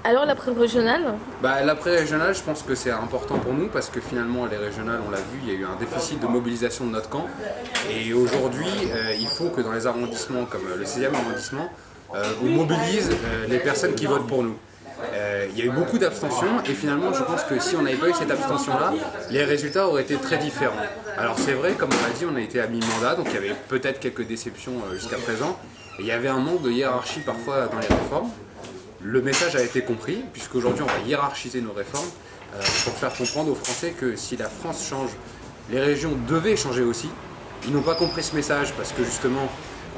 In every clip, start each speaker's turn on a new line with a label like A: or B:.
A: Alors l'après-régional?
B: L'après-régional, je pense que c'est important pour nous parce que finalement les régionales, on l'a vu, il y a eu un déficit de mobilisation de notre camp. Et aujourd'hui, il faut que dans les arrondissements comme le 16e arrondissement, on mobilise les personnes qui votent pour nous. Il y a eu beaucoup d'abstention et finalement je pense que si on n'avait pas eu cette abstention-là, les résultats auraient été très différents. Alors c'est vrai, comme on l'a dit, on a été à mi-mandat, donc il y avait peut-être quelques déceptions jusqu'à présent. Et il y avait un manque de hiérarchie parfois dans les réformes. Le message a été compris, puisqu'aujourd'hui on va hiérarchiser nos réformes pour faire comprendre aux Français que si la France change, les régions devaient changer aussi. Ils n'ont pas compris ce message parce que justement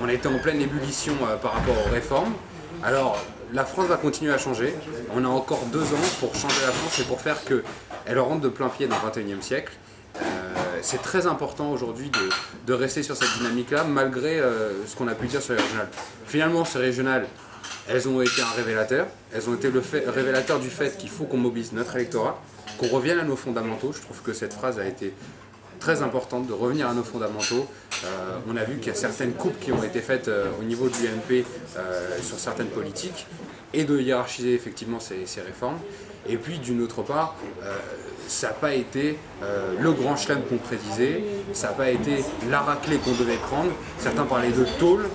B: on était en pleine ébullition par rapport aux réformes. Alors la France va continuer à changer. On a encore 2 ans pour changer la France et pour faire qu'elle rentre de plein pied dans le 21e siècle. C'est très important aujourd'hui de rester sur cette dynamique-là, malgré ce qu'on a pu dire sur les régionales. Finalement, ces régionales, elles ont été un révélateur. Elles ont été le révélateur du fait qu'il faut qu'on mobilise notre électorat, qu'on revienne à nos fondamentaux. Je trouve que cette phrase a été très importante, de revenir à nos fondamentaux. On a vu qu'il y a certaines coupes qui ont été faites au niveau de l'UMP sur certaines politiques et de hiérarchiser effectivement ces réformes. Et puis d'une autre part, ça n'a pas été le grand chelem qu'on prédisait, ça n'a pas été la raclée qu'on devait prendre. Certains parlaient de tôle,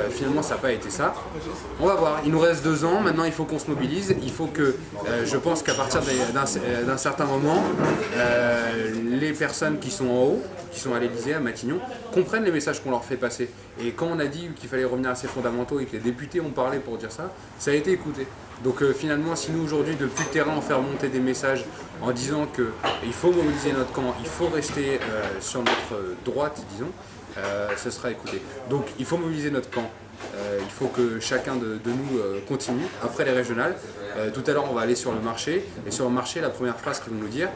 B: finalement ça n'a pas été ça. On va voir, il nous reste 2 ans, maintenant il faut qu'on se mobilise, il faut que, je pense qu'à partir d'un certain moment, les personnes qui sont en haut, qui sont à l'Élysée, à Matignon, comprennent les messages qu'on leur fait passer. Et quand on a dit qu'il fallait revenir à ses fondamentaux et que les députés ont parlé pour dire ça, ça a été écouté. Donc finalement, si nous aujourd'hui, depuis le terrain, on fait remonter des messages en disant qu'il faut mobiliser notre camp, il faut rester sur notre droite, disons, ce sera écouté. Donc il faut mobiliser notre camp. Il faut que chacun de nous continue. Après les régionales, tout à l'heure on va aller sur le marché. Et sur le marché, la première phrase qu'ils vont nous dire,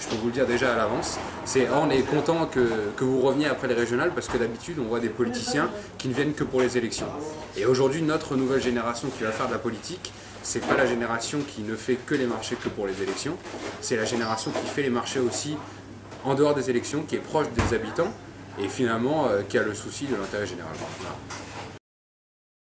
B: je peux vous le dire déjà à l'avance, c'est on est content que vous reveniez après les régionales parce que d'habitude on voit des politiciens qui ne viennent que pour les élections. Et aujourd'hui, notre nouvelle génération qui va faire de la politique, c'est pas la génération qui ne fait que les marchés que pour les élections, c'est la génération qui fait les marchés aussi en dehors des élections, qui est proche des habitants et finalement qui a le souci de l'intérêt général. Voilà.